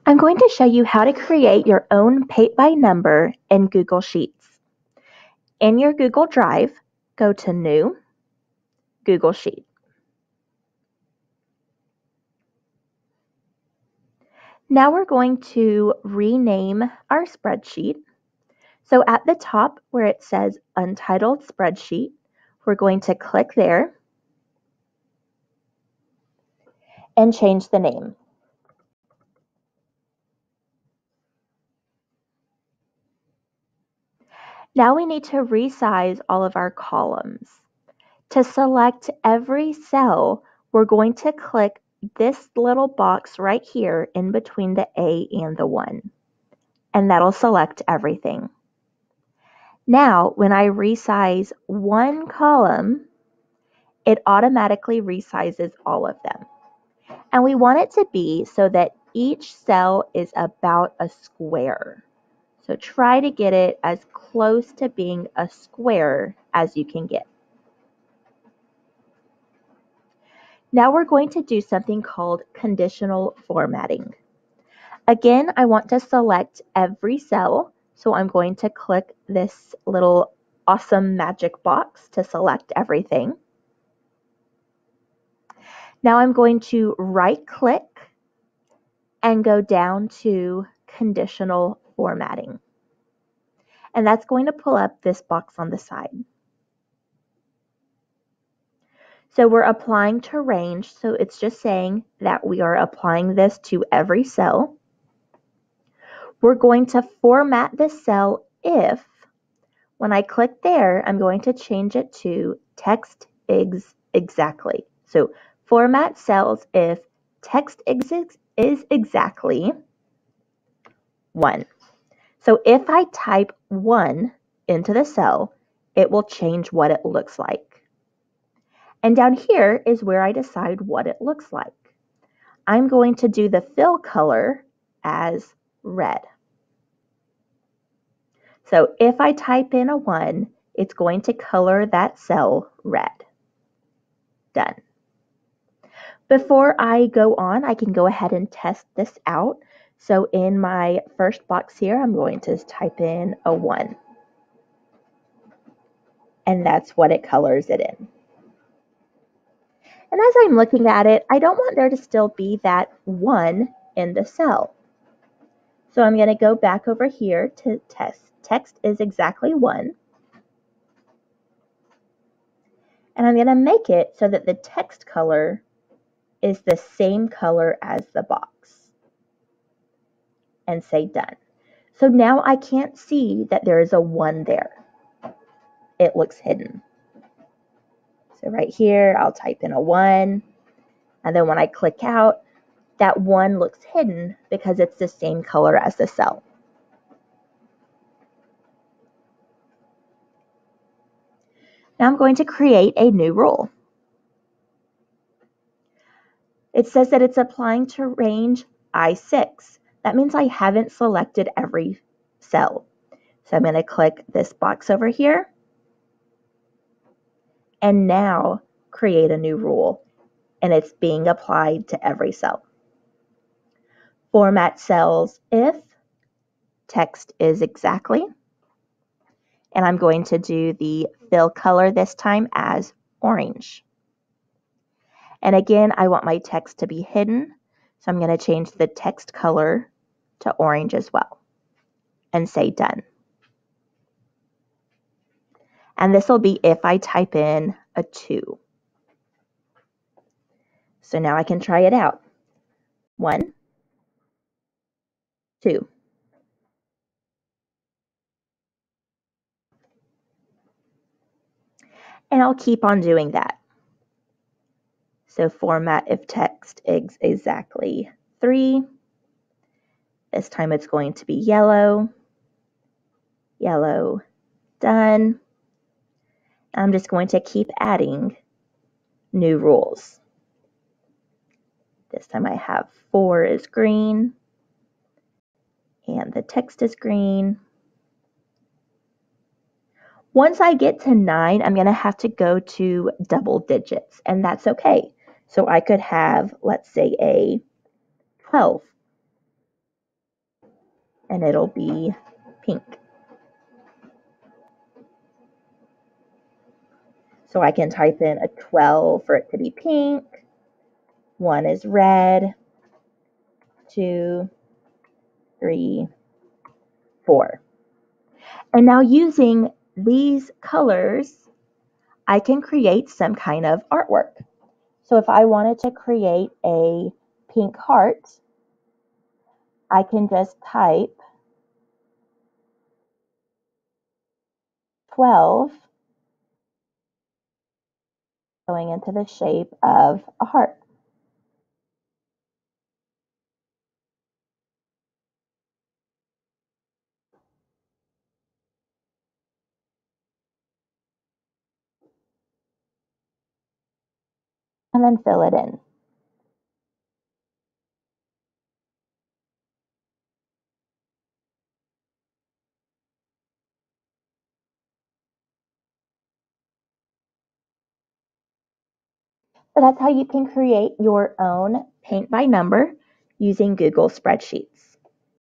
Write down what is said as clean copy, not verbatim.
I'm going to show you how to create your own paint by number in Google Sheets. In your Google Drive, go to New, Google Sheet. Now we're going to rename our spreadsheet. So at the top where it says Untitled Spreadsheet, we're going to click there and change the name. Now we need to resize all of our columns. To select every cell, we're going to click this little box right here in between the A and the 1, and that'll select everything. Now, when I resize one column, it automatically resizes all of them. And we want it to be so that each cell is about a square. So try to get it as close to being a square as you can get. Now we're going to do something called conditional formatting. Again, I want to select every cell, so I'm going to click this little awesome magic box to select everything. Now I'm going to right-click and go down to conditional formatting. And that's going to pull up this box on the side. So we're applying to range, so it's just saying that we are applying this to every cell. We're going to format the cell if, when I click there, I'm going to change it to text exactly. So format cells if text is exactly 1. So if I type 1 into the cell, it will change what it looks like. And down here is where I decide what it looks like. I'm going to do the fill color as red. So if I type in a 1, it's going to color that cell red. Done. Before I go on, I can go ahead and test this out. So in my first box here, I'm going to type in a 1. And that's what it colors it in. And as I'm looking at it, I don't want there to still be that 1 in the cell. So I'm going to go back over here to test. Text is exactly 1. And I'm going to make it so that the text color is the same color as the box. And say done. So now I can't see that there is a 1 there. It looks hidden. So right here, I'll type in a 1. And then when I click out, that 1 looks hidden because it's the same color as the cell. Now I'm going to create a new rule. It says that it's applying to range I6. That means I haven't selected every cell. So I'm going to click this box over here and now create a new rule, and it's being applied to every cell. Format cells if text is exactly, and I'm going to do the fill color this time as orange. And again, I want my text to be hidden, so I'm going to change the text color to orange as well and say done. And this will be if I type in a 2. So now I can try it out. 1, 2. And I'll keep on doing that. So format if text is exactly 3. This time it's going to be yellow. Yellow, done. I'm just going to keep adding new rules. This time I have 4 is green, and the text is green. Once I get to 9, I'm going to have to go to double digits, and that's okay. So I could have, let's say, a 12. and it'll be pink. So I can type in a 12 for it to be pink. 1 is red. 2, 3, 4. And now using these colors, I can create some kind of artwork. So if I wanted to create a pink heart, I can just type 12 going into the shape of a heart. And then fill it in. So that's how you can create your own paint by number using Google Spreadsheets.